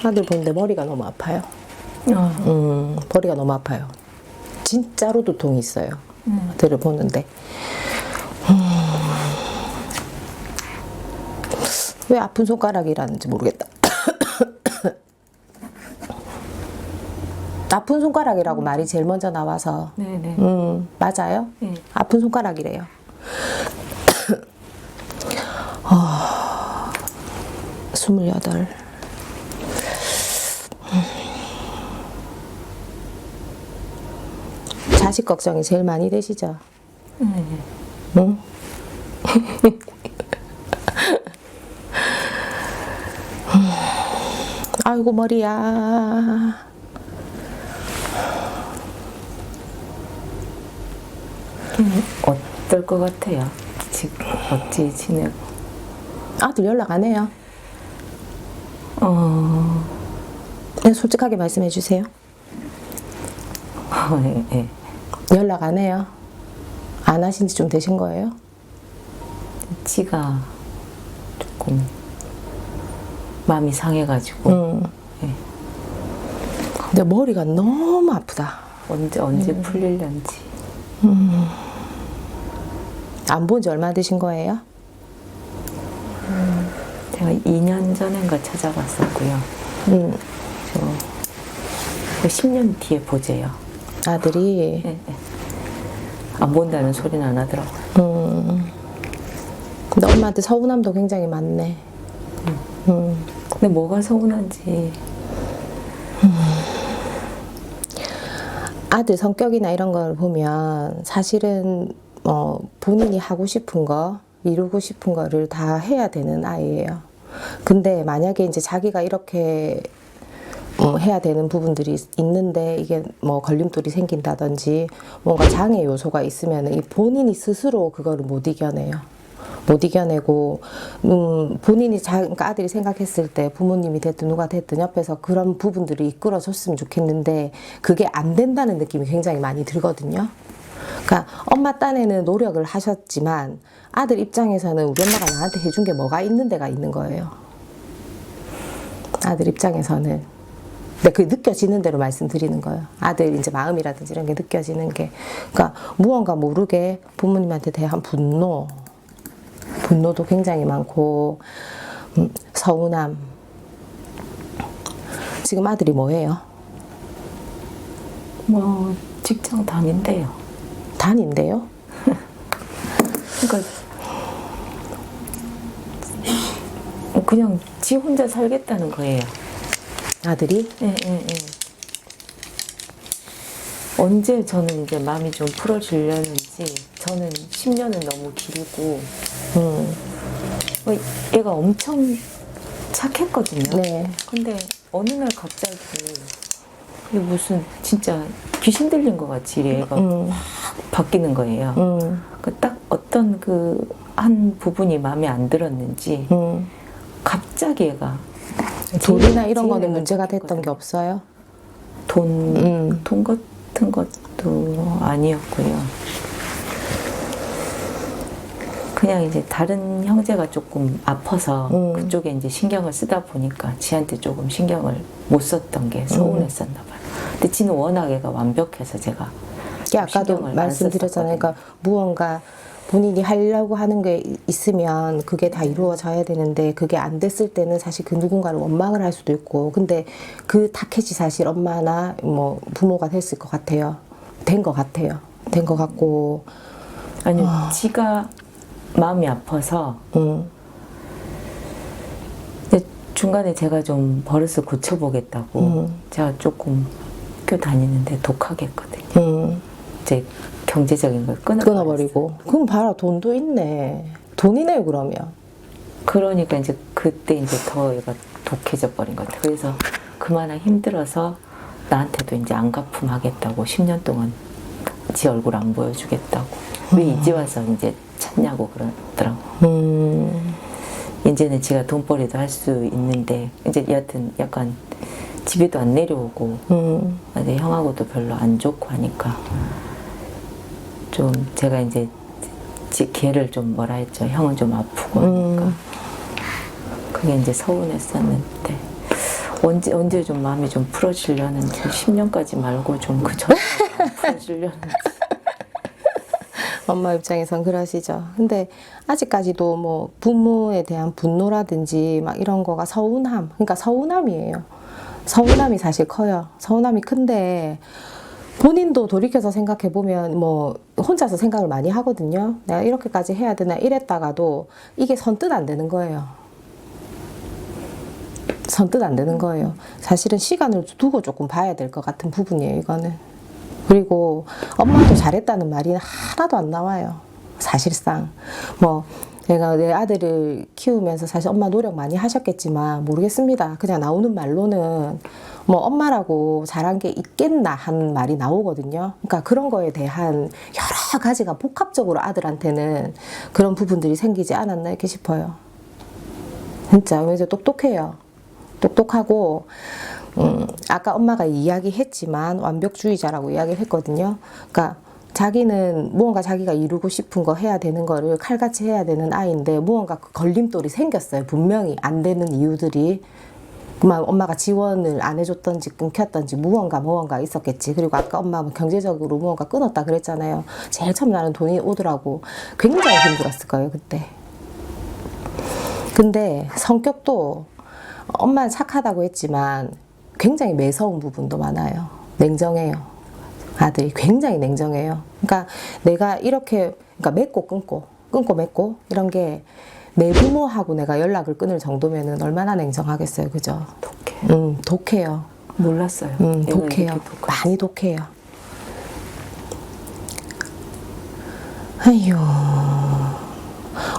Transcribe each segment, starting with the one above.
아들 보는데 머리가 너무 아파요. 머리가 너무 아파요. 진짜로 두통이 있어요. 아들을 보는데. 왜 아픈 손가락이라는지 모르겠다. 아픈 손가락이라고 말이 제일 먼저 나와서. 네네. 맞아요? 네. 아픈 손가락이래요. 28. 자식 걱정이 제일 많이 되시죠? 응? 아이고 머리야. 어떨 것 같아요? 지금 어찌 지내고? 아들 연락 안 해요? 그냥 솔직하게 말씀해 주세요. 예, 예. 연락 안 해요? 안 하신 지 좀 되신 거예요? 지가 조금 마음이 상해가지고 예. 근데 머리가 너무 아프다. 언제 풀릴런지. 안 본 지 얼마 되신 거예요? 제가 2년 전인가 찾아봤었고요. 저 10년 뒤에 보재요. 아들이. 예, 예. 안 본다는 소리는 안 하더라고요. 근데 엄마한테 서운함도 굉장히 많네. 근데 뭐가 서운한지. 아들 성격이나 이런 걸 보면 사실은 본인이 하고 싶은 거, 이루고 싶은 거를 다 해야 되는 아이예요. 근데 만약에 이제 자기가 이렇게 해야 되는 부분들이 있는데 이게 뭐 걸림돌이 생긴다든지 뭔가 장애 요소가 있으면 이 본인이 스스로 그거를 못 이겨내요. 못 이겨내고 본인이 그러니까 아들이 생각했을 때 부모님이 됐든 누가 됐든 옆에서 그런 부분들을 이끌어줬으면 좋겠는데 그게 안 된다는 느낌이 굉장히 많이 들거든요. 그러니까 엄마 딴에는 노력을 하셨지만 아들 입장에서는 우리 엄마가 나한테 해준 게 뭐가 있는 데가 있는 거예요. 아들 입장에서는. 근데 그게 느껴지는 대로 말씀드리는 거예요. 아들 이제 마음이라든지 이런 게 느껴지는 게. 그러니까 무언가 모르게 부모님한테 대한 분노도 굉장히 많고 서운함. 지금 아들이 뭐예요? 뭐 직장 다닌대요. 다닌대요? 그러니까 그냥 지 혼자 살겠다는 거예요. 아들이? 예, 예, 예. 언제 저는 이제 마음이 좀 풀어지려는지. 저는 10년은 너무 길고 얘가 엄청 착했거든요. 네. 근데 어느 날 갑자기 이게 무슨 진짜 귀신 들린 것 같이 얘가 확 바뀌는 거예요. 딱 어떤 그 한 부분이 마음에 안 들었는지 갑자기 얘가 돈이나 이런 거는 문제가 됐던 게 없어요? 돈 같은 것도 아니었고요. 그냥 이제 다른 형제가 조금 아파서 그쪽에 이제 신경을 쓰다 보니까 지한테 조금 신경을 못 썼던 게 서운했었나 봐요. 근데 지는 워낙 애가 완벽해서 제가 아까도 말씀드렸잖아요. 그러니까 무언가 본인이 하려고 하는 게 있으면 그게 다 이루어져야 되는데 그게 안 됐을 때는 사실 그 누군가를 원망을 할 수도 있고 근데 그 타켓이 사실 엄마나 뭐 부모가 됐을 것 같아요. 된 것 같아요. 된 것 같고 아니요. 지가 마음이 아파서 근데 중간에 제가 좀 버릇을 고쳐보겠다고 제가 조금 학교 다니는데 독하겠거든요. 이제 경제적인 걸 끊어버리고 그럼 봐라 돈도 있네. 돈이네요 그러면. 그러니까 이제 그때 이제 더 얘가 독해져 버린 것 같아요. 그래서 그만한 힘들어서 나한테도 이제 안 갚음하겠다고 10년 동안 지 얼굴 안 보여주겠다고 왜 이제 와서 이제 찾냐고 그러더라고. 이제는 지가 돈벌이도 할 수 있는데 이제 여하튼 약간 집에도 안 내려오고 근데 형하고도 별로 안 좋고 하니까 좀 제가 이제 걔를 좀 뭐라 했죠. 형은 좀 아프고 하니까 그게 이제 서운했었는데 언제 좀 마음이 좀 풀어지려는지 10년까지 말고 좀 그 전에 풀어지려는지. 엄마 입장에선 그러시죠. 근데 아직까지도 뭐 부모에 대한 분노라든지 막 이런 거가 서운함, 그러니까 서운함이에요. 서운함이 사실 커요. 서운함이 큰데 본인도 돌이켜서 생각해 보면 뭐 혼자서 생각을 많이 하거든요. 내가 이렇게까지 해야 되나 이랬다가도 이게 선뜻 안 되는 거예요. 선뜻 안 되는 거예요. 사실은 시간을 두고 조금 봐야 될 것 같은 부분이에요, 이거는. 그리고 엄마도 잘했다는 말이 하나도 안 나와요. 사실상. 뭐 내가 내 아들을 키우면서 사실 엄마 노력 많이 하셨겠지만 모르겠습니다. 그냥 나오는 말로는 뭐 엄마라고 잘한 게 있겠나 하는 말이 나오거든요. 그러니까 그런 거에 대한 여러 가지가 복합적으로 아들한테는 그런 부분들이 생기지 않았나 이렇게 싶어요. 진짜 왜냐면 똑똑해요. 똑똑하고 아까 엄마가 이야기했지만 완벽주의자라고 이야기를 했거든요. 그러니까 자기는 무언가 자기가 이루고 싶은 거 해야 되는 거를 칼같이 해야 되는 아이인데 무언가 그 걸림돌이 생겼어요. 분명히 안 되는 이유들이 엄마가 지원을 안 해줬던지 끊겼던지 무언가 있었겠지. 그리고 아까 엄마 뭐 경제적으로 무언가 끊었다 그랬잖아요. 제일 처음 나는 돈이 오더라고. 굉장히 힘들었을 거예요 그때. 근데 성격도 엄마는 착하다고 했지만 굉장히 매서운 부분도 많아요. 냉정해요. 아들이 굉장히 냉정해요. 그러니까 내가 이렇게 그러니까 맺고 끊고 맺고 이런 게 내 부모하고 내가 연락을 끊을 정도면은 얼마나 냉정하겠어요, 그죠? 독해. 독해요. 몰랐어요. 독해요. 많이 독해요. 아휴,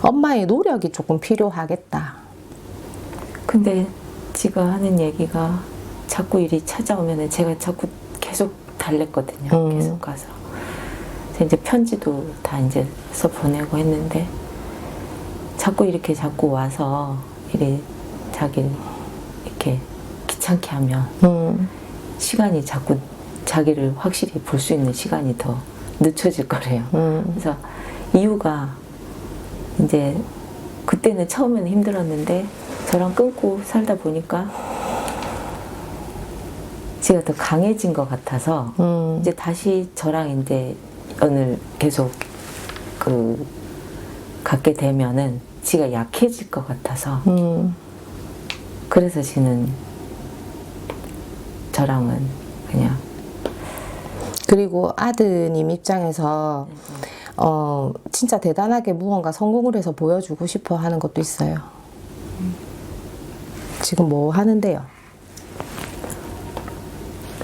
엄마의 노력이 조금 필요하겠다. 근데 지가 하는 얘기가 자꾸 일이 찾아오면은 제가 자꾸 계속 달랬거든요. 계속 가서. 그래서 이제 편지도 다 이제 써 보내고 했는데 자꾸 와서 자기를 이렇게 귀찮게 하면 시간이 자꾸 자기를 확실히 볼 수 있는 시간이 더 늦춰질 거래요. 그래서 이유가 이제 그때는 처음에는 힘들었는데 저랑 끊고 살다 보니까 제가 더 강해진 것 같아서 이제 다시 저랑 이제 연을 계속 갖게 되면은 지가 약해질 것 같아서 그래서 지는 저랑은 그냥 그리고 아드님 입장에서 진짜 대단하게 무언가 성공을 해서 보여주고 싶어 하는 것도 있어요. 지금 뭐 하는데요?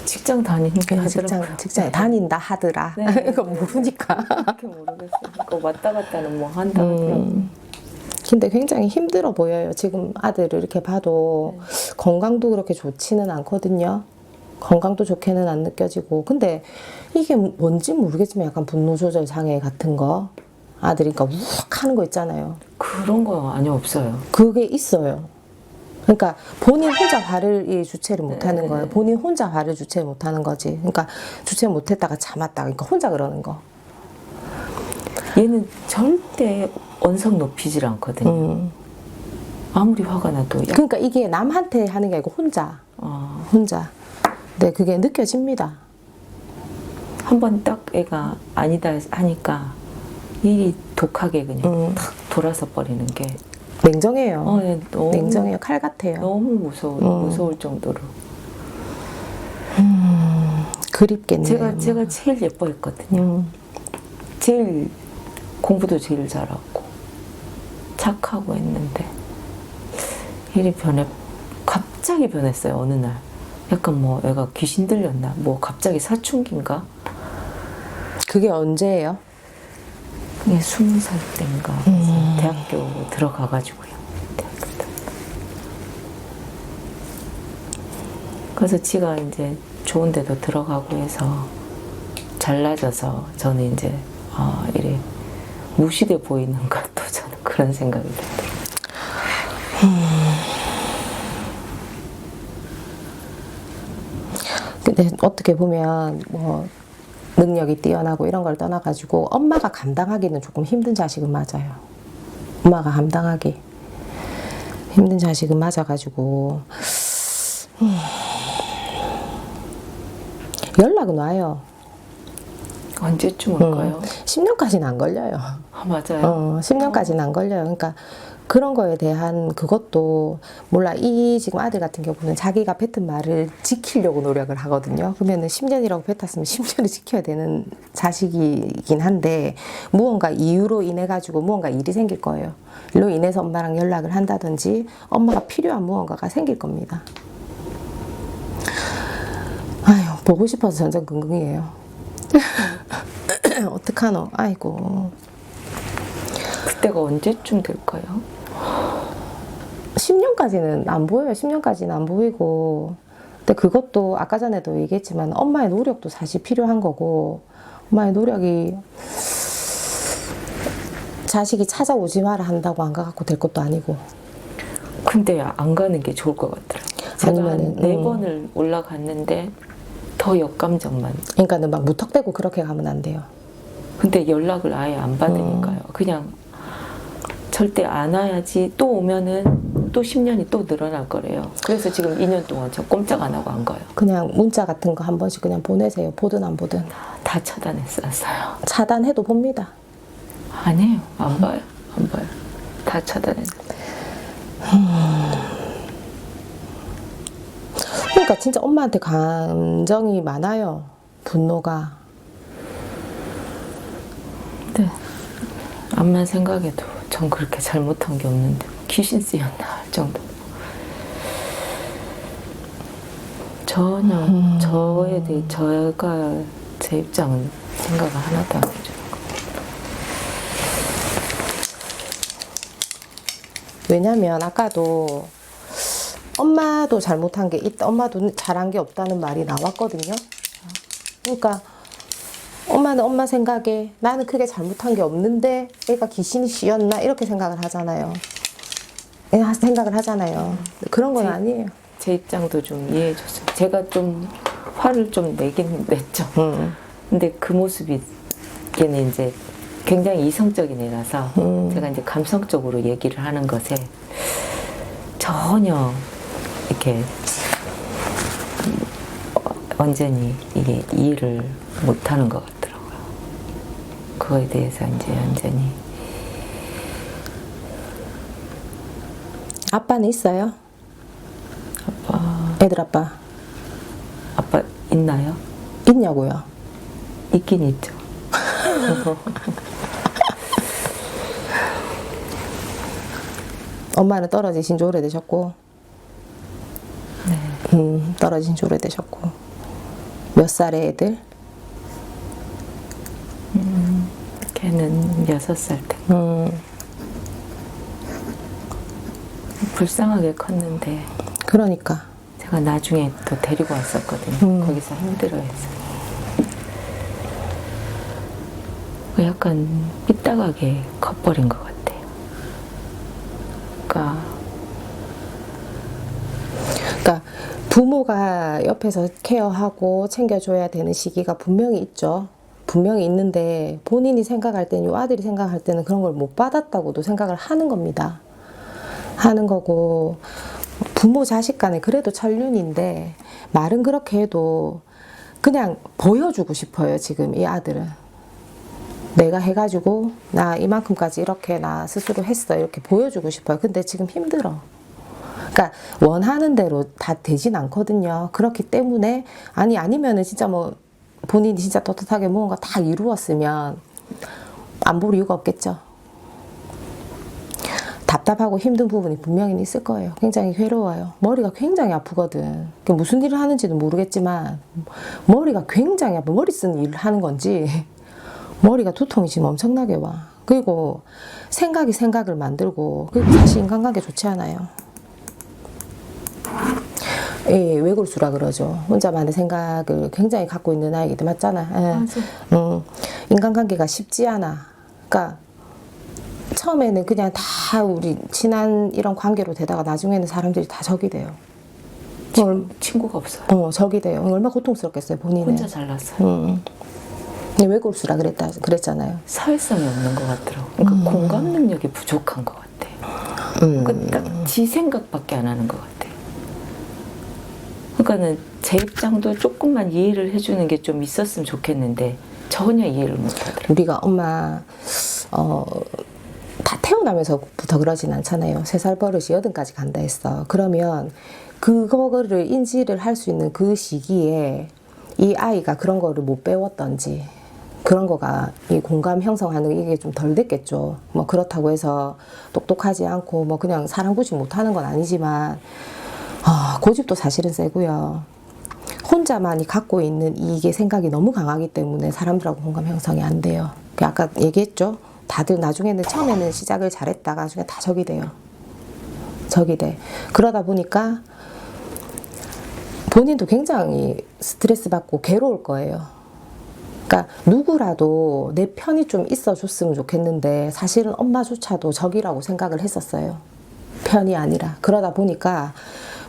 직장 다니니까 하더라고요. 직장에 다닌다 하더라. 네. 이거 모르니까. 그렇게 모르겠어요. 왔다 갔다는 뭐 한다 하더라고요. 근데 굉장히 힘들어 보여요. 지금 아들을 이렇게 봐도 건강도 그렇게 좋지는 않거든요. 건강도 좋게는 안 느껴지고. 근데 이게 뭔지 모르겠지만 약간 분노 조절 장애 같은 거. 아들이 그러니까 우악 하는 거 있잖아요. 그런 거 아니요, 없어요. 그게 있어요. 그러니까 본인 혼자 화를 주체를 못하는 거예요. 본인 혼자 화를 주체를 못하는 거지. 그러니까 주체 못했다가 참았다가 그러니까 혼자 그러는 거. 얘는 절대 언성 높이질 않거든요. 아무리 화가 나도. 그러니까 이게 남한테 하는 게 아니고 혼자. 네, 그게 느껴집니다. 한번 딱 애가 아니다 하니까 일이 독하게 그냥 탁 돌아서 버리는 게 냉정해요. 네, 너무, 냉정해요. 칼 같아요. 너무 무서울 정도로. 그립겠네요. 제가 제일 예뻐했거든요. 제일 공부도 제일 잘하고 착하고 했는데 일이 갑자기 변했어요. 어느 날 약간 뭐 애가 귀신 들렸나 뭐 갑자기 사춘기인가. 그게 언제예요? 그게 20살 때인가 대학교 들어가가지고요. 그래서 지가 이제 좋은 데도 들어가고 해서 잘나져서 저는 이제 이래 무시돼 보이는 것도 저는 그런 생각이 들더라고요. 근데 어떻게 보면 뭐 능력이 뛰어나고 이런 걸 떠나가지고 엄마가 감당하기는 조금 힘든 자식은 맞아요. 엄마가 감당하기 힘든 자식은 맞아가지고 연락은 와요. 언제쯤 올까요? 10년까지는 안 걸려요. 아, 맞아요. 10년까지는 안 걸려요. 그러니까 그런 거에 대한 그것도 몰라. 이 지금 아들 같은 경우는 자기가 뱉은 말을 지키려고 노력을 하거든요. 그러면은 10년이라고 뱉었으면 10년을 지켜야 되는 자식이긴 한데 무언가 이유로 인해 가지고 무언가 일이 생길 거예요. 일로 인해서 엄마랑 연락을 한다든지 엄마가 필요한 무언가가 생길 겁니다. 아유, 보고 싶어서 전전긍긍이에요. 어떡하노? 아이고. 그때가 언제쯤 될까요? 10년까지는 안 보여요. 10년까지는 안 보이고. 근데 그것도 아까 전에도 얘기했지만 엄마의 노력도 사실 필요한 거고, 엄마의 노력이 자식이 찾아오지 마라 한다고 안 가갖고 될 것도 아니고. 근데 안 가는 게 좋을 것 같더라고요. 제가 아니면은, 4번을 올라갔는데 더 역감정만. 그러니까는 막 무턱대고 그렇게 가면 안 돼요. 근데 연락을 아예 안 받으니까요. 그냥 절대 안 와야지 또 오면은 또 10년이 또 늘어날 거래요. 그래서 지금 2년 동안 저 꼼짝 안 하고 안 가요. 그냥 문자 같은 거 한 번씩 그냥 보내세요. 보든 안 보든. 다 차단했었어요. 차단해도 봅니다. 안 해요. 안 봐요. 안 봐요. 다 차단했어요. 그러니까 진짜 엄마한테 감정이 많아요. 분노가. 네. 암만 생각해도 전 그렇게 잘못한 게 없는데 귀신 쓰였나 할 정도. 전혀 저에 대해 제가 제 입장은 생각을 하나도 안 해주는 거. 왜냐면 아까도 엄마도 잘못한 게 있다, 엄마도 잘한 게 없다는 말이 나왔거든요. 그러니까 엄마는 엄마 생각에 나는 크게 잘못한 게 없는데 애가 귀신이 씌었나 이렇게 생각을 하잖아요. 생각을 하잖아요. 그런 건 아니에요. 제 입장도 좀 이해해 줬어요. 제가 좀 화를 좀 내긴 냈죠. 근데 그 모습이 걔는 이제 굉장히 이성적인 애라서 제가 이제 감성적으로 얘기를 하는 것에 전혀 이렇게 완전히 이게 이해를 못하는 것 같더라고요. 그거에 대해서 이제 완전히. 아빠는 있어요? 아빠, 애들 아빠 아빠 있나요? 있냐고요? 있긴 있죠. 엄마는 떨어지신 지 오래되셨고, 떨어진 지 오래되셨고. 몇 살의 애들? 걔는 6살 때. 불쌍하게 컸는데 그러니까. 제가 나중에 또 데리고 왔었거든요. 거기서 힘들어해서. 약간 삐딱하게 커버린 것 같아요. 그러니까 부모가 옆에서 케어하고 챙겨줘야 되는 시기가 분명히 있죠. 분명히 있는데 본인이 생각할 때는, 이 아들이 생각할 때는 그런 걸 못 받았다고도 생각을 하는 겁니다. 하는 거고, 부모 자식 간에 그래도 천륜인데 말은 그렇게 해도 그냥 보여주고 싶어요. 지금 이 아들은 내가 해가지고 나 이만큼까지 이렇게 나 스스로 했어 이렇게 보여주고 싶어요. 근데 지금 힘들어. 그러니까 원하는 대로 다 되진 않거든요. 그렇기 때문에 아니면은 진짜 뭐 본인이 진짜 떳떳하게 무언가 다 이루었으면 안 볼 이유가 없겠죠. 답답하고 힘든 부분이 분명히 있을 거예요. 굉장히 괴로워요. 머리가 굉장히 아프거든. 무슨 일을 하는지는 모르겠지만 머리가 굉장히 아파. 머리 쓰는 일을 하는 건지 머리가 두통이 지금 엄청나게 와. 그리고 생각이 생각을 만들고, 그리고 사실 인간관계 좋지 않아요. 예, 외골수라 그러죠. 혼자만의 생각을 굉장히 갖고 있는 아이기도 맞잖아. 예. 인간관계가 쉽지 않아. 그러니까 처음에는 그냥 다 우리 친한 이런 관계로 되다가 나중에는 사람들이 다 적이 돼요. 친구가 없어요. 적이 돼요. 얼마나 고통스럽겠어요, 본인은. 혼자 잘났어요. 외골수라 그랬잖아요. 사회성이 없는 것 같더라고요. 그러니까 공감 능력이 부족한 것 같아요. 그러니까 딱 지 생각밖에 안 하는 것 같아요. 그러니까는 제 입장도 조금만 이해를 해주는 게 좀 있었으면 좋겠는데 전혀 이해를 못하더라고요. 우리가 엄마 다 태어나면서부터 그러진 않잖아요. 3살 버릇이 8까지 간다 했어. 그러면 그거를 인지를 할 수 있는 그 시기에 이 아이가 그런 거를 못 배웠던지 그런 거가 이 공감 형성하는 이게 좀 덜 됐겠죠. 뭐 그렇다고 해서 똑똑하지 않고 뭐 그냥 사람 구식 못하는 건 아니지만 고집도 사실은 세고요. 혼자만이 갖고 있는 이게 생각이 너무 강하기 때문에 사람들하고 공감 형성이 안 돼요. 아까 얘기했죠. 다들 나중에는 처음에는 시작을 잘했다가 나중에 다 적이 돼요. 적이 돼. 그러다 보니까 본인도 굉장히 스트레스 받고 괴로울 거예요. 그러니까 누구라도 내 편이 좀 있어 줬으면 좋겠는데 사실은 엄마조차도 적이라고 생각을 했었어요. 편이 아니라. 그러다 보니까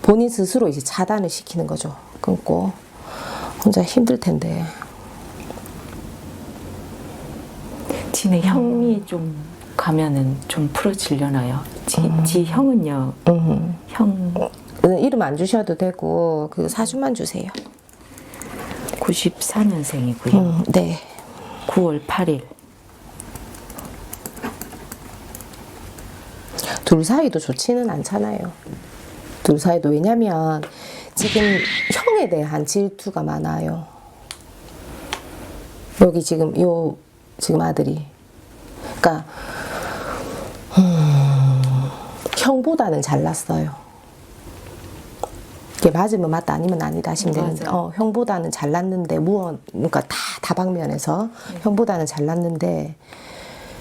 본인 스스로 이제 차단을 시키는 거죠. 끊고. 혼자 힘들 텐데. 지네 형이 좀 가면은 좀 풀어지려나요? 지 형은요. 형 이름 안 주셔도 되고 그 사주만 주세요. 94년생이고요. 네. 9월 8일. 둘 사이도 좋지는 않잖아요. 둘 사이도. 왜냐면 지금 형에 대한 질투가 많아요. 여기 지금 지금 아들이. 그러니까 형보다는 잘났어요. 이게 맞으면 맞다 아니면 아니다 하시면 되는데 형보다는 잘났는데 그러니까 다 다방면에서 형보다는 잘났는데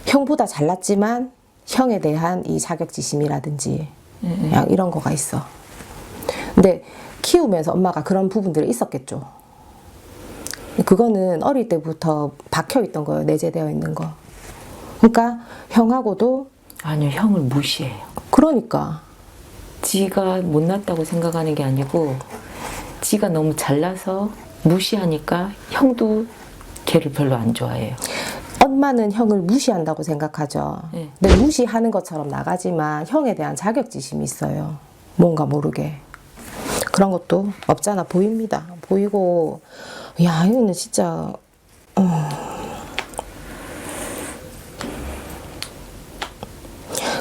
형보다 잘났지만 형에 대한 이 자격지심이라든지 그냥 이런 거가 있어. 근데 키우면서 엄마가 그런 부분들이 있었겠죠. 그거는 어릴 때부터 박혀 있던 거예요. 내재되어 있는 거. 그러니까 형하고도 아니요, 형을 무시해요. 그러니까 지가 못났다고 생각하는 게 아니고 지가 너무 잘나서 무시하니까 형도 걔를 별로 안 좋아해요. 엄마는 형을 무시한다고 생각하죠. 네. 근데 무시하는 것처럼 나가지만 형에 대한 자격지심이 있어요. 뭔가 모르게. 그런 것도 없잖아. 보입니다. 보이고 야 이거는 진짜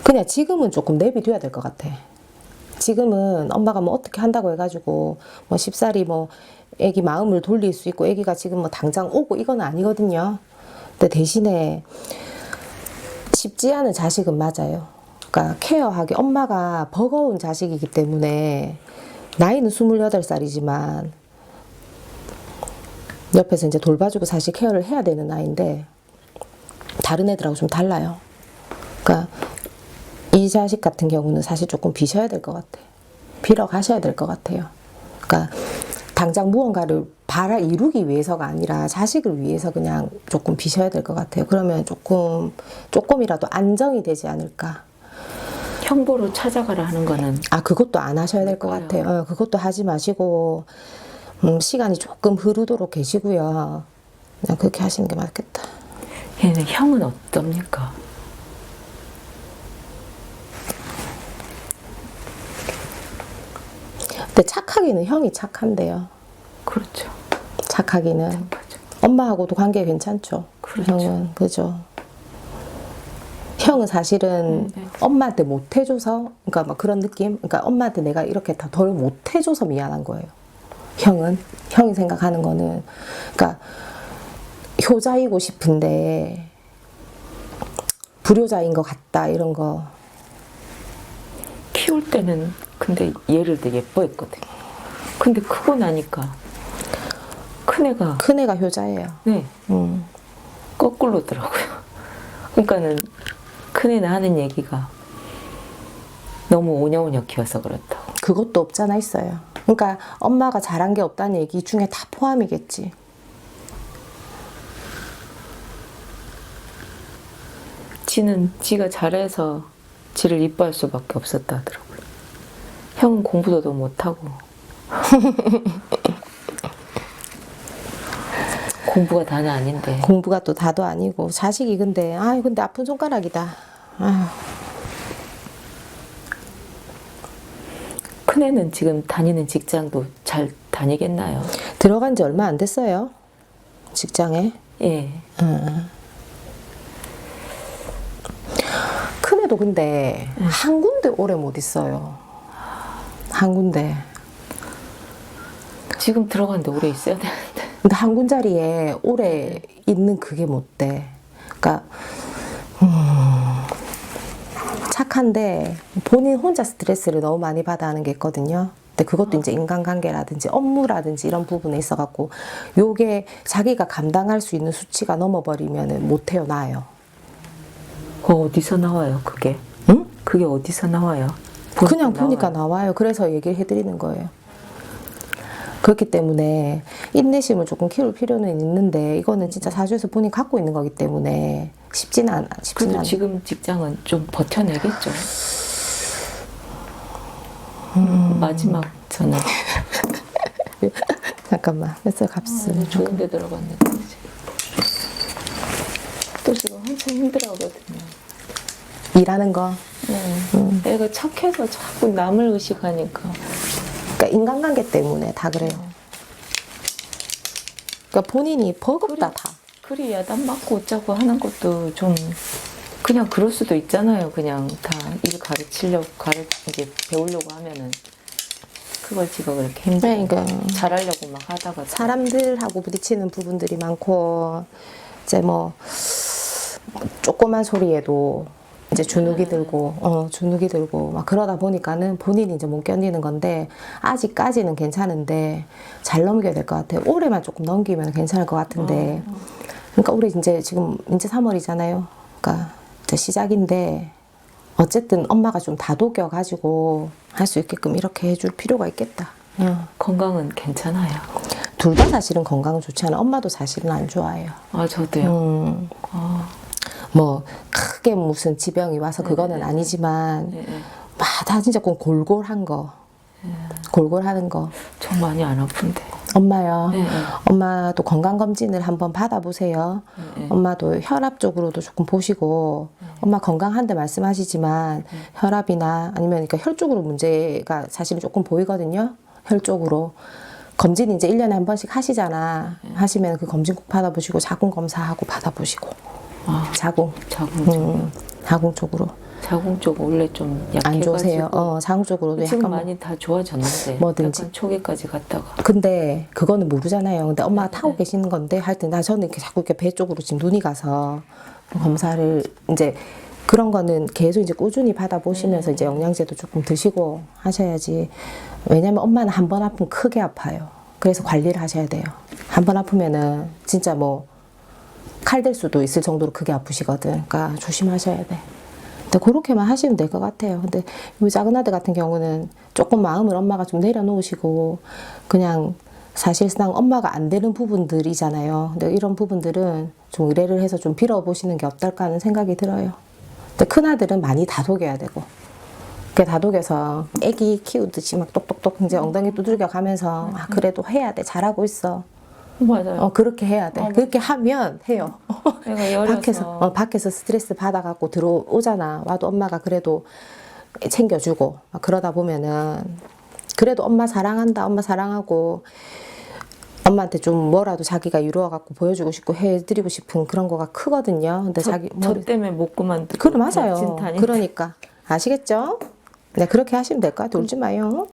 그냥 지금은 조금 내비둬야 될 것 같아. 지금은 엄마가 뭐 어떻게 한다고 해가지고 뭐 쉽사리 뭐 애기 마음을 돌릴 수 있고 애기가 지금 뭐 당장 오고 이건 아니거든요. 근데 대신에 쉽지 않은 자식은 맞아요. 그러니까 케어하기 엄마가 버거운 자식이기 때문에 나이는 28살이지만 옆에서 이제 돌봐주고 사실 케어를 해야 되는 나이인데 다른 애들하고 좀 달라요. 그러니까 이 자식 같은 경우는 사실 조금 비셔야 될 것 같아. 빌어 가셔야 될 것 같아요. 그러니까 당장 무언가를 이루기 위해서가 아니라 자식을 위해서 그냥 조금 비셔야 될 것 같아요. 그러면 조금이라도 안정이 되지 않을까. 형보로 찾아가라 하는 거는 그것도 안 하셔야 될 것 같아요. 그것도 하지 마시고 시간이 조금 흐르도록 계시고요. 그냥 그렇게 하시는 게 맞겠다. 얘는 형은 어떻습니까? 근데 착하기는 형이 착한데요. 그렇죠. 착하기는. 착하죠. 엄마하고도 관계 괜찮죠. 그렇죠. 형은. 그죠. 형은 사실은 엄마한테 못해줘서, 그러니까 막 그런 느낌? 그러니까 엄마한테 내가 이렇게 다 덜 못해줘서 미안한 거예요. 형이 생각하는 거는. 그러니까 효자이고 싶은데 불효자인 것 같다, 이런 거. 키울 때는 근데 얘를 되게 예뻐했거든요. 근데 크고 나니까 큰애가 효자예요. 네 거꾸로더라고요. 그러니까는 큰애는 하는 얘기가 너무 오냐오냐 키워서 그렇다고. 그것도 없잖아 있어요. 그러니까 엄마가 잘한 게 없다는 얘기 중에 다 포함이겠지. 지는 지가 잘해서 지를 이뻐할 수밖에 없었다 하더라고요. 형은 공부도 더 못하고 공부가 다는 아닌데. 공부가 또 다도 아니고 자식이 근데 아픈 손가락이다. 큰애는 지금 다니는 직장도 잘 다니겠나요? 들어간 지 얼마 안 됐어요. 직장에. 예. 큰애도 근데 한 군데 오래 못 있어요. 한 군데. 지금 들어갔는데 오래 있어야 되는데. 근데 한 군자리에 오래 있는 그게 못 돼. 그러니까 착한데 본인 혼자 스트레스를 너무 많이 받아 하는 게 있거든요. 근데 그것도 이제 인간관계라든지 업무라든지 이런 부분에 있어갖고 요게 자기가 감당할 수 있는 수치가 넘어버리면은 못 태어나요. 어디서 나와요, 그게? 응? 그게 어디서 나와요? 그냥 보니까 나와요. 그래서 얘기를 해드리는 거예요. 그렇기 때문에 인내심을 조금 키울 필요는 있는데 이거는 진짜 사주에서 본인 갖고 있는 거기 때문에 쉽지는 않아. 그래도 지금 직장은 좀 버텨내겠죠. 마지막 저는 잠깐만 뱃살 값을 좋은 데 들어갔는데 또 지금 한참 힘들어하거든요. 일하는 거. 내가 착해서 자꾸 남을 의식하니까. 그러니까 인간관계 때문에 다 그래요. 그러니까 본인이 버겁다 다. 그리 야단 맞고 어쩌고 하는 것도 좀 그냥 그럴 수도 있잖아요. 그냥 다 일 가르치려고 이제 배우려고 하면은 그걸 지가 그렇게 힘들어. 그러니까 잘하려고 막 하다가 사람들하고 부딪히는 부분들이 많고 이제 뭐 조그만 소리에도 이제 주눅이 들고 막 그러다 보니까는 본인이 이제 못 견디는 건데 아직까지는 괜찮은데 잘 넘겨야 될 것 같아요. 올해만 조금 넘기면 괜찮을 것 같은데 그러니까 우리 이제 지금 이제 3월이잖아요. 그러니까 이제 시작인데 어쨌든 엄마가 좀 다독여 가지고 할 수 있게끔 이렇게 해줄 필요가 있겠다. 건강은 괜찮아요. 둘 다 사실은 건강은 좋지 않아. 엄마도 사실은 안 좋아해요. 아 저도요. 뭐 크게 무슨 지병이 와서 그거는 아니지만 다 진짜 골골한 거 골골하는 거. 전 많이 안 아픈데. 엄마요. 네. 엄마도 건강검진을 한번 받아보세요. 엄마도 혈압 쪽으로도 조금 보시고 엄마 건강한데 말씀하시지만 혈압이나 아니면 그러니까 혈 쪽으로 문제가 사실은 조금 보이거든요. 혈 쪽으로. 검진 이제 1년에 한 번씩 하시잖아. 하시면 그 검진 꼭 받아보시고 자궁 검사하고 받아보시고. 자궁. 자궁 쪽으로. 자궁 쪽 원래 좀 약해가지고. 안 좋으세요. 자궁 쪽으로도 지금 약간 많이 다 좋아졌는데. 뭐든지. 약간 초기까지 갔다가. 근데 그거는 모르잖아요. 근데 엄마가 타고 계시는 건데 하여튼 저는 이렇게 자꾸 이렇게 배 쪽으로 지금 눈이 가서 검사를 이제 그런 거는 계속 이제 꾸준히 받아보시면서 이제 영양제도 조금 드시고 하셔야지. 왜냐면 엄마는 한 번 아프면 크게 아파요. 그래서 관리를 하셔야 돼요. 한 번 아프면은 진짜 뭐 칼 될 수도 있을 정도로 크게 아프시거든. 그러니까 조심하셔야 돼. 근데 그렇게만 하시면 될 것 같아요. 근데 이 작은 아들 같은 경우는 조금 마음을 엄마가 좀 내려놓으시고 그냥 사실상 엄마가 안 되는 부분들이잖아요. 근데 이런 부분들은 좀 의뢰를 해서 좀 빌어보시는 게 어떨까 하는 생각이 들어요. 근데 큰 아들은 많이 다독여야 되고 그렇게 다독여서 애기 키우듯이 막 똑똑똑 이제 엉덩이 두들겨 가면서 그래도 해야 돼. 잘하고 있어. 맞아요. 그렇게 해야 돼. 그렇게 하면 해요. 내가 열어서. 밖에서 스트레스 받아갖고 들어오잖아. 와도 엄마가 그래도 챙겨주고 막 그러다 보면은 그래도 엄마 사랑한다. 엄마 사랑하고 엄마한테 좀 뭐라도 자기가 이루어갖고 보여주고 싶고 해드리고 싶은 그런 거가 크거든요. 근데 저 때문에 못 그만두고. 그래 맞아요. 진타니까. 그러니까 아시겠죠? 네 그렇게 하시면 될 것 같아요. 울지 마요.